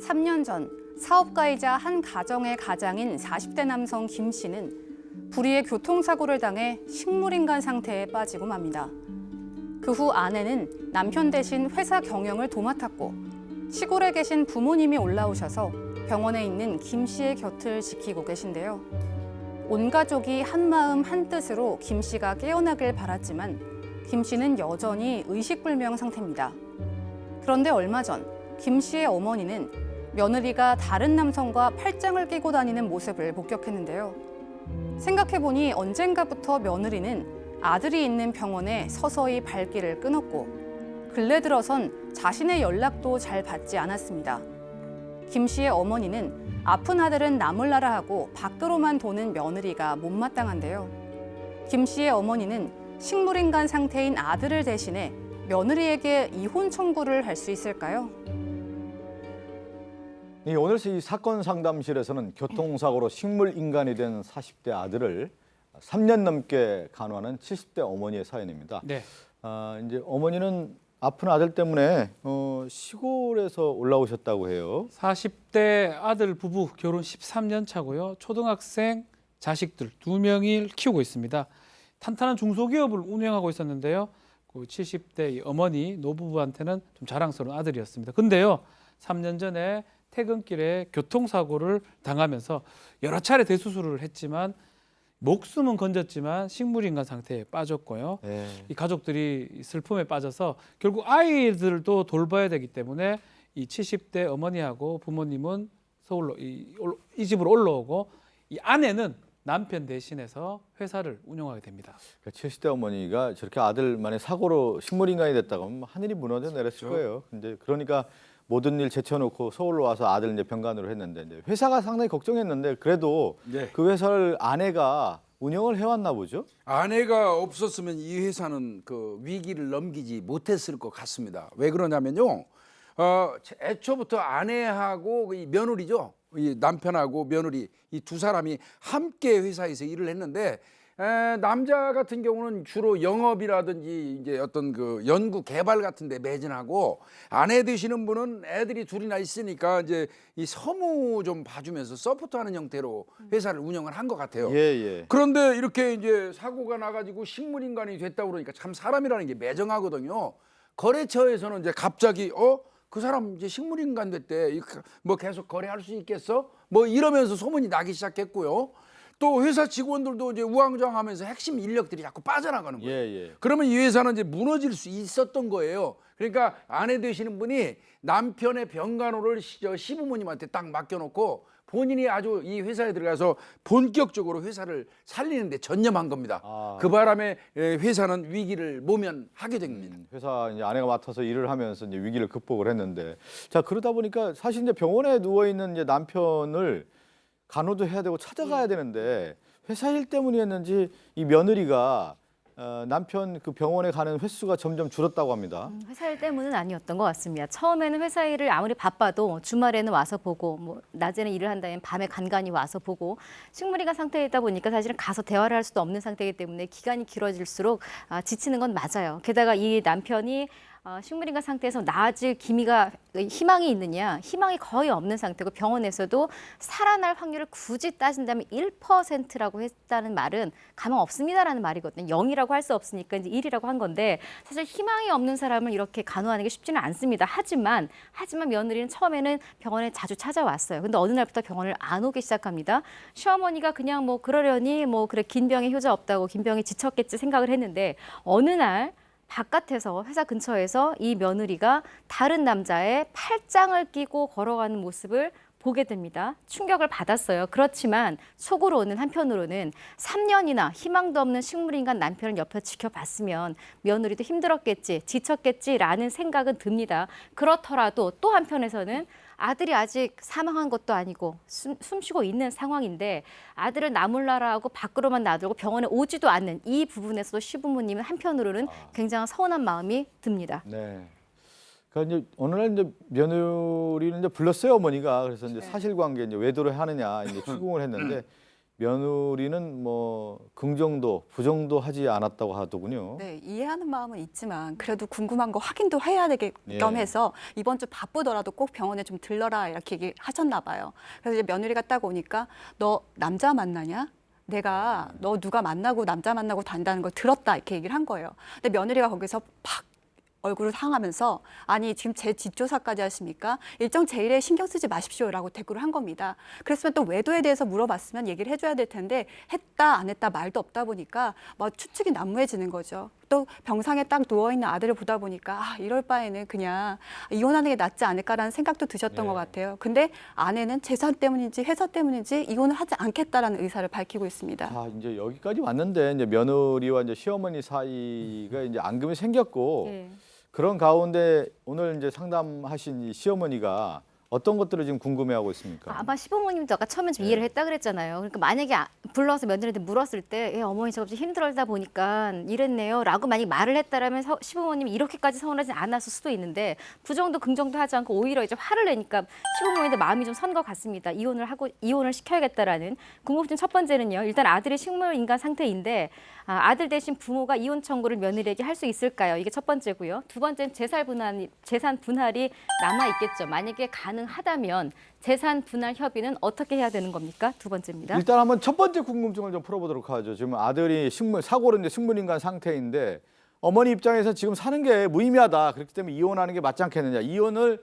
3년 전 사업가이자 한 가정의 가장인 40대 남성 김 씨는 불의의 교통사고를 당해 식물인간 상태에 빠지고 맙니다. 그 후 아내는 남편 대신 회사 경영을 도맡았고 시골에 계신 부모님이 올라오셔서 병원에 있는 김 씨의 곁을 지키고 계신데요. 온 가족이 한마음 한뜻으로 김 씨가 깨어나길 바랐지만 김 씨는 여전히 의식불명 상태입니다. 그런데 얼마 전 김 씨의 어머니는 며느리가 다른 남성과 팔짱을 끼고 다니는 모습을 목격했는데요. 생각해보니 언젠가부터 며느리는 아들이 있는 병원에 서서히 발길을 끊었고 근래 들어선 자신의 연락도 잘 받지 않았습니다. 김 씨의 어머니는 아픈 아들은 나몰라라 하고 밖으로만 도는 며느리가 못마땅한데요. 김 씨의 어머니는 식물인간 상태인 아들을 대신해 며느리에게 이혼 청구를 할 수 있을까요? 오늘 이 사건 상담실에서는 교통사고로 식물인간이 된 40대 아들을 3년 넘게 간호하는 70대 어머니의 사연입니다. 네. 이제 어머니는 아픈 아들 때문에 시골에서 올라오셨다고 해요. 40대 아들 부부 결혼 13년 차고요. 초등학생 자식들 2명을 키우고 있습니다. 탄탄한 중소기업을 운영하고 있었는데요. 그 70대 어머니 노부부한테는 좀 자랑스러운 아들이었습니다. 근데요, 3년 전에 퇴근길에 교통사고를 당하면서 여러 차례 대수술을 했지만 목숨은 건졌지만 식물인간 상태에 빠졌고요. 네. 이 가족들이 슬픔에 빠져서 결국 아이들도 돌봐야 되기 때문에 이 70대 어머니하고 부모님은 서울로 이 집으로 올라오고 이 아내는 남편 대신해서 회사를 운영하게 됩니다. 70대 어머니가 저렇게 아들만의 사고로 식물인간이 됐다고 하면 하늘이 무너져 내렸을 거예요. 근데 그러니까 모든 일 제쳐놓고 서울로 와서 아들 이제 병간호를 했는데 이제 회사가 상당히 걱정했는데 그래도 네. 그 회사를 아내가 운영을 해왔나 보죠? 아내가 없었으면 이 회사는 그 위기를 넘기지 못했을 것 같습니다. 왜 그러냐면요. 애초부터 아내하고 이 며느리죠. 이 남편하고 며느리 이 두 사람이 함께 회사에서 일을 했는데 남자 같은 경우는 주로 영업이라든지 이제 어떤 그 연구 개발 같은 데 매진하고 아내 되시는 분은 애들이 둘이나 있으니까 이제 이 서무 좀 봐주면서 서포트하는 형태로 회사를 운영을 한 것 같아요. 예. 그런데 이렇게 이제 사고가 나가지고 식물인간이 됐다고 그러니까 참 사람이라는 게 매정하거든요. 거래처에서는 이제 갑자기 그 사람 이제 식물인간 됐대. 뭐 계속 거래할 수 있겠어? 뭐 이러면서 소문이 나기 시작했고요. 또 회사 직원들도 이제 우왕좌왕하면서 핵심 인력들이 자꾸 빠져나가는 거예요. 예. 그러면 이 회사는 이제 무너질 수 있었던 거예요. 그러니까 아내 되시는 분이 남편의 병간호를 시부모님한테 딱 맡겨놓고 본인이 아주 이 회사에 들어가서 본격적으로 회사를 살리는 데 전념한 겁니다. 그 바람에 회사는 위기를 모면하게 됩니다. 회사 이제 아내가 맡아서 일을 하면서 이제 위기를 극복을 했는데 자 그러다 보니까 사실 이제 병원에 누워 있는 이제 남편을 간호도 해야 되고 찾아가야 되는데 회사 일 때문이었는지 이 며느리가 남편 그 병원에 가는 횟수가 점점 줄었다고 합니다. 회사 일 때문은 아니었던 것 같습니다. 처음에는 회사 일을 아무리 바빠도 주말에는 와서 보고 뭐 낮에는 일을 한다면 밤에 간간히 와서 보고 식물인간 상태에 있다 보니까 사실은 가서 대화를 할 수도 없는 상태이기 때문에 기간이 길어질수록 지치는 건 맞아요. 게다가 이 남편이 식물인간 상태에서 나아질 희망이 있느냐? 희망이 거의 없는 상태고 병원에서도 살아날 확률을 굳이 따진다면 1%라고 했다는 말은 가망 없습니다라는 말이거든요. 0이라고 할 수 없으니까 이제 1이라고 한 건데 사실 희망이 없는 사람을 이렇게 간호하는 게 쉽지는 않습니다. 하지만 며느리는 처음에는 병원에 자주 찾아왔어요. 근데 어느 날부터 병원을 안 오기 시작합니다. 시어머니가 그냥 뭐 그러려니 뭐 그래 긴 병에 효자 없다고 긴 병에 지쳤겠지 생각을 했는데 어느 날 바깥에서 회사 근처에서 이 며느리가 다른 남자의 팔짱을 끼고 걸어가는 모습을 보게 됩니다. 충격을 받았어요. 그렇지만 속으로는 한편으로는 3년이나 희망도 없는 식물인간 남편을 옆에 지켜봤으면 며느리도 힘들었겠지, 지쳤겠지라는 생각은 듭니다. 그렇더라도 또 한편에서는 아들이 아직 사망한 것도 아니고 숨쉬고 있는 상황인데 아들을 나몰라라 하고 밖으로만 놔두고 병원에 오지도 않는 이 부분에서도 시부모님은 한편으로는 굉장히 서운한 마음이 듭니다. 네. 그러니까 이제 어느 날 이제 며느리는 이제 불렀어요 어머니가. 그래서 이제 사실관계 이제 외도를 하느냐 이제 추궁을 했는데 며느리는 뭐 긍정도 부정도 하지 않았다고 하더군요. 네, 이해하는 마음은 있지만 그래도 궁금한 거 확인도 해야 되겠 예. 겸해서 이번 주 바쁘더라도 꼭 병원에 좀 들러라 이렇게 얘기를 하셨나 봐요. 그래서 이제 며느리가 딱 오니까 너 남자 만나냐? 내가 너 누가 만나고 남자 만나고 단다는 걸 들었다 이렇게 얘기를 한 거예요. 근데 며느리가 거기서 팍 얼굴을 상하면서 아니 지금 제 뒷조사까지 하십니까? 일정 제1에 신경 쓰지 마십시오라고 대꾸를 한 겁니다. 그랬으면 또 외도에 대해서 물어봤으면 얘기를 해줘야 될 텐데 했다 안 했다 말도 없다 보니까 뭐 추측이 난무해지는 거죠. 또 병상에 딱 누워있는 아들을 보다 보니까 아, 이럴 바에는 그냥 이혼하는 게 낫지 않을까라는 생각도 드셨던 네. 것 같아요. 근데 아내는 재산 때문인지 회사 때문인지 이혼을 하지 않겠다라는 의사를 밝히고 있습니다. 자, 이제 여기까지 왔는데 이제 며느리와 이제 시어머니 사이가 이제 앙금이 생겼고 예. 그런 가운데 오늘 이제 상담하신 이 시어머니가 어떤 것들을 지금 궁금해하고 있습니까? 아마 시부모님도 아까 처음에 좀 이해를 했다 그랬잖아요. 그러니까 만약에 불러서 며느리한테 물었을 때 어머니 저 좀 힘들다 보니까 이랬네요 라고 만약에 말을 했다라면 시부모님이 이렇게까지 서운하지 않았을 수도 있는데 부정도 긍정도 하지 않고 오히려 이제 화를 내니까 시부모님들 마음이 좀 선 것 같습니다. 이혼을 시켜야겠다라는 궁금증 첫 번째는요. 일단 아들이 식물인간 상태인데 아들 대신 부모가 이혼 청구를 며느리에게 할 수 있을까요? 이게 첫 번째고요. 두 번째는 재산 분할이 남아 있겠죠. 만약에 가능하다면 재산 분할 협의는 어떻게 해야 되는 겁니까? 두 번째입니다. 일단 한번 첫 번째 궁금증을 좀 풀어보도록 하죠. 지금 아들이 사고로 이제 식물인간 상태인데 어머니 입장에서 지금 사는 게 무의미하다. 그렇기 때문에 이혼하는 게 맞지 않겠느냐. 이혼을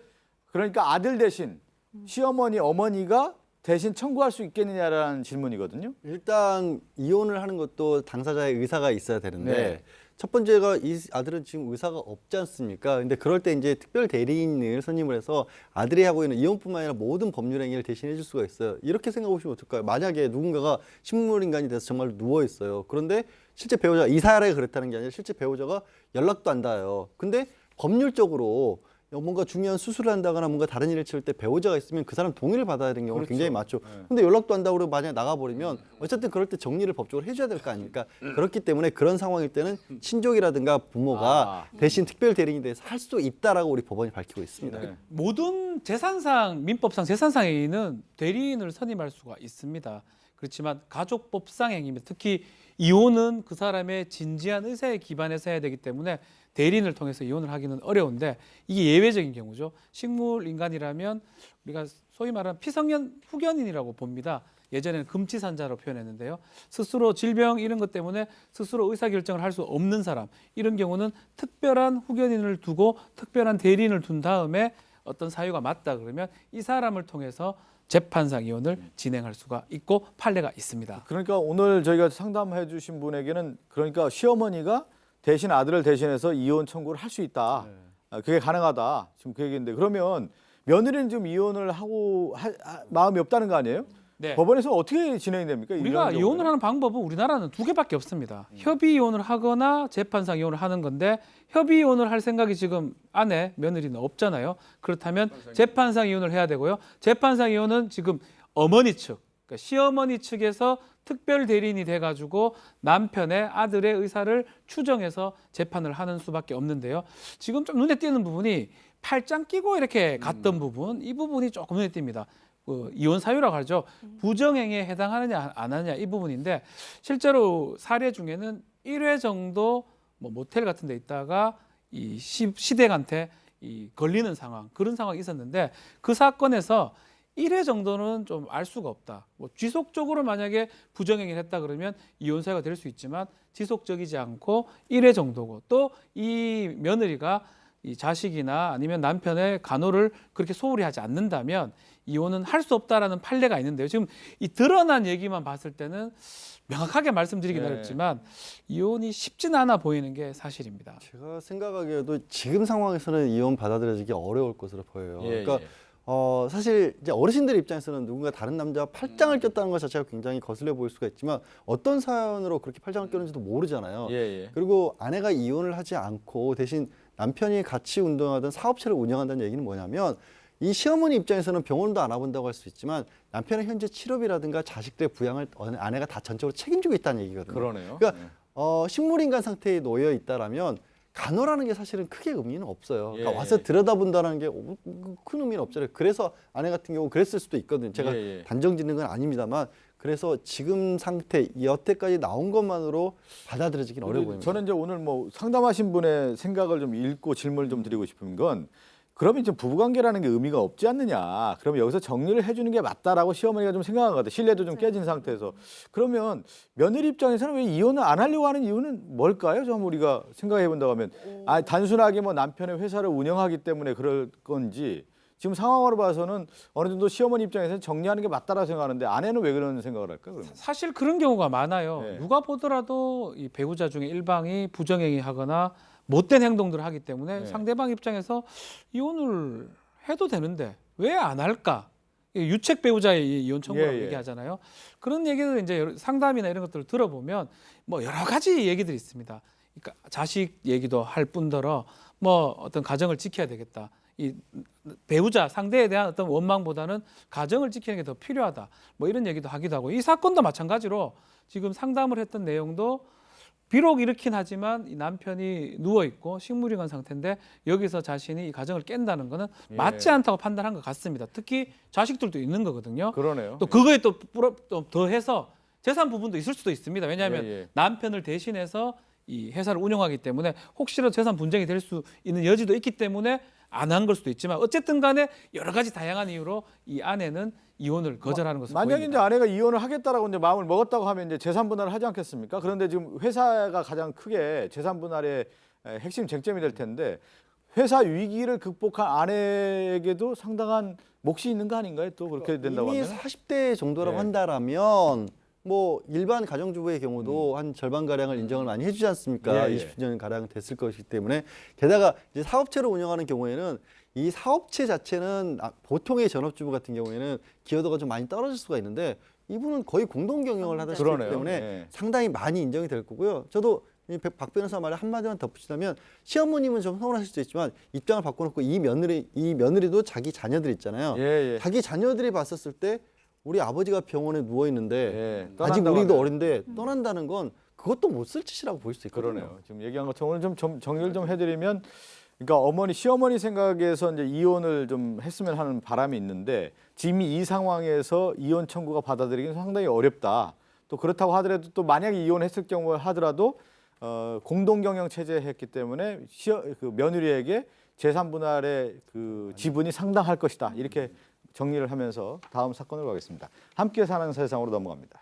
그러니까 아들 대신 시어머니, 어머니가 대신 청구할 수 있겠느냐라는 질문이거든요. 일단 이혼을 하는 것도 당사자의 의사가 있어야 되는데 네. 첫 번째가 이 아들은 지금 의사가 없지 않습니까? 근데 그럴 때 이제 특별 대리인을 선임을 해서 아들이 하고 있는 이혼뿐만 아니라 모든 법률 행위를 대신해 줄 수가 있어요. 이렇게 생각해 보시면 어떨까요? 만약에 누군가가 식물인간이 돼서 정말 누워 있어요. 그런데 실제 배우자가 이 사례가 그렇다는 게 아니라 실제 배우자가 연락도 안 닿아요. 근데 법률적으로 뭔가 중요한 수술을 한다거나 뭔가 다른 일을 치를 때 배우자가 있으면 그 사람 동의를 받아야 되는 경우가 그렇죠. 굉장히 많죠. 네. 근데 연락도 안 하고 만약에 나가버리면 어쨌든 그럴 때 정리를 법적으로 해줘야 될 거 아닙니까? 그렇기 때문에 그런 상황일 때는 친족이라든가 부모가 대신 특별 대리인이 돼서 할 수도 있다라고 우리 법원이 밝히고 있습니다. 네. 모든 재산상 민법상 재산상행위는 대리인을 선임할 수가 있습니다. 그렇지만 가족법상 행위입니다. 특히 이혼은 그 사람의 진지한 의사에 기반해서 해야 되기 때문에 대리인을 통해서 이혼을 하기는 어려운데 이게 예외적인 경우죠. 식물 인간이라면 우리가 소위 말하는 피성년 후견인이라고 봅니다. 예전에는 금치산자로 표현했는데요. 스스로 질병 이런 것 때문에 스스로 의사결정을 할 수 없는 사람 이런 경우는 특별한 후견인을 두고 특별한 대리인을 둔 다음에 어떤 사유가 맞다 그러면 이 사람을 통해서 재판상 이혼을 진행할 수가 있고 판례가 있습니다. 그러니까 오늘 저희가 상담해 주신 분에게는 그러니까 시어머니가 대신 아들을 대신해서 이혼 청구를 할 수 있다. 그게 가능하다. 지금 그 얘기인데 그러면 며느리는 지금 이혼을 하고 마음이 없다는 거 아니에요? 네. 법원에서 어떻게 진행이 됩니까? 우리가 이런 경우는? 이혼을 하는 방법은 우리나라는 두 개밖에 없습니다. 협의 이혼을 하거나 재판상 이혼을 하는 건데 협의 이혼을 할 생각이 지금 아내, 며느리는 없잖아요. 그렇다면 재판상 이혼을 해야 되고요. 재판상 이혼은 지금 어머니 측, 그러니까 시어머니 측에서 특별 대리인이 돼가지고 남편의 아들의 의사를 추정해서 재판을 하는 수밖에 없는데요. 지금 좀 눈에 띄는 부분이 팔짱 끼고 이렇게 갔던 부분, 이 부분이 조금 눈에 띕니다. 이혼 사유라고 하죠. 부정행위에 해당하느냐 안 하느냐 이 부분인데 실제로 사례 중에는 1회 정도 뭐 모텔 같은 데 있다가 이 시댁한테 걸리는 상황 그런 상황이 있었는데 그 사건에서 1회 정도는 좀 알 수가 없다. 뭐 지속적으로 만약에 부정행위를 했다 그러면 이혼 사유가 될 수 있지만 지속적이지 않고 1회 정도고 또 이 며느리가 이 자식이나 아니면 남편의 간호를 그렇게 소홀히 하지 않는다면 이혼은 할 수 없다라는 판례가 있는데요. 지금 이 드러난 얘기만 봤을 때는 명확하게 말씀드리긴 네. 어렵지만 이혼이 쉽진 않아 보이는 게 사실입니다. 제가 생각하기에도 지금 상황에서는 이혼 받아들여지기 어려울 것으로 보여요. 예, 그러니까 사실 이제 어르신들 입장에서는 누군가 다른 남자와 팔짱을 꼈다는 것 자체가 굉장히 거슬려 보일 수가 있지만 어떤 사연으로 그렇게 팔짱을 꼈는지도 모르잖아요. 예. 그리고 아내가 이혼을 하지 않고 대신 남편이 같이 운동하던 사업체를 운영한다는 얘기는 뭐냐면 이 시어머니 입장에서는 병원도 안 와본다고 할 수 있지만 남편의 현재 치료비라든가 자식들의 부양을 아내가 다 전적으로 책임지고 있다는 얘기거든요. 그러네요. 그러니까 식물인간 상태에 놓여 있다라면 간호라는 게 사실은 크게 의미는 없어요. 그러니까 예. 와서 들여다본다는 게 큰 의미는 없잖아요. 그래서 아내 같은 경우 그랬을 수도 있거든요. 제가 예. 단정 짓는 건 아닙니다만 그래서 지금 상태, 여태까지 나온 것만으로 받아들여지긴 어려워 보입니다. 저는 이제 오늘 뭐 상담하신 분의 생각을 좀 읽고 질문을 좀 드리고 싶은 건 그러면 이제 부부관계라는 게 의미가 없지 않느냐. 그러면 여기서 정리를 해주는 게 맞다라고 시어머니가 좀 생각한 것 같아요. 신뢰도 좀 깨진 상태에서. 그러면 며느리 입장에서는 왜 이혼을 안 하려고 하는 이유는 뭘까요? 좀 우리가 생각해 본다고 하면 단순하게 뭐 남편의 회사를 운영하기 때문에 그럴 건지 지금 상황으로 봐서는 어느 정도 시어머니 입장에서는 정리하는 게 맞다라고 생각하는데 아내는 왜 그런 생각을 할까요? 그러면? 사실 그런 경우가 많아요. 네. 누가 보더라도 이 배우자 중에 일방이 부정행위하거나 못된 행동들을 하기 때문에 네. 상대방 입장에서 이혼을 해도 되는데 왜 안 할까? 유책 배우자의 이혼 청구라고 예. 얘기하잖아요. 그런 얘기를 이제 상담이나 이런 것들을 들어보면 뭐 여러 가지 얘기들이 있습니다. 그러니까 자식 얘기도 할 뿐더러 뭐 어떤 가정을 지켜야 되겠다. 이 배우자 상대에 대한 어떤 원망보다는 가정을 지키는 게 더 필요하다. 뭐 이런 얘기도 하기도 하고 이 사건도 마찬가지로 지금 상담을 했던 내용도 비록 이렇긴 하지만 이 남편이 누워 있고 식물인간 상태인데 여기서 자신이 이 가정을 깬다는 거는 예. 맞지 않다고 판단한 것 같습니다. 특히 자식들도 있는 거거든요. 그러네요. 또 그거에 또 더해서 재산 부분도 있을 수도 있습니다. 왜냐하면 예. 남편을 대신해서 이 회사를 운영하기 때문에 혹시라도 재산 분쟁이 될 수 있는 여지도 있기 때문에 안 한 걸 수도 있지만 어쨌든 간에 여러 가지 다양한 이유로 이 아내는 이혼을 거절하는 것으로 만약에 보입니다. 이제 아내가 이혼을 하겠다라고 이제 마음을 먹었다고 하면 이제 재산 분할을 하지 않겠습니까? 그런데 지금 회사가 가장 크게 재산 분할의 핵심 쟁점이 될 텐데 회사 위기를 극복한 아내에게도 상당한 몫이 있는 거 아닌가요? 또 그렇게 된다고 이미 하면 40대 정도라고 네. 한다라면 뭐 일반 가정주부의 경우도 한 절반 가량을 인정을 많이 해주지 않습니까? 예, 예. 20년 가량 됐을 것이기 때문에 게다가 이제 사업체를 운영하는 경우에는 이 사업체 자체는 보통의 전업주부 같은 경우에는 기여도가 좀 많이 떨어질 수가 있는데 이분은 거의 공동 경영을 하다시피 그러네요. 때문에 예. 상당히 많이 인정이 될 거고요. 저도 박 변호사 말에 한마디만 덧붙이자면 시어머님은 좀 서운하실 수도 있지만 입장을 바꿔놓고 이 며느리도 자기 자녀들 있잖아요. 예. 자기 자녀들이 봤었을 때 우리 아버지가 병원에 누워 있는데 예, 아직 떠난다고 우리도 하면. 어린데 떠난다는 건 그것도 못 쓸 짓이라고 볼 수 있거든요. 그러네요. 지금 얘기한 것처럼 오늘 좀 정리를 좀 해드리면, 그러니까 시어머니 생각에서 이제 이혼을 좀 했으면 하는 바람이 있는데 지금 이 상황에서 이혼 청구가 받아들이기는 상당히 어렵다. 또 그렇다고 하더라도 또 만약에 이혼했을 경우에 하더라도 공동 경영 체제 했기 때문에 그 며느리에게 재산 분할의 그 지분이 상당할 것이다. 이렇게 정리를 하면서 다음 사건으로 가겠습니다. 함께 사는 세상으로 넘어갑니다.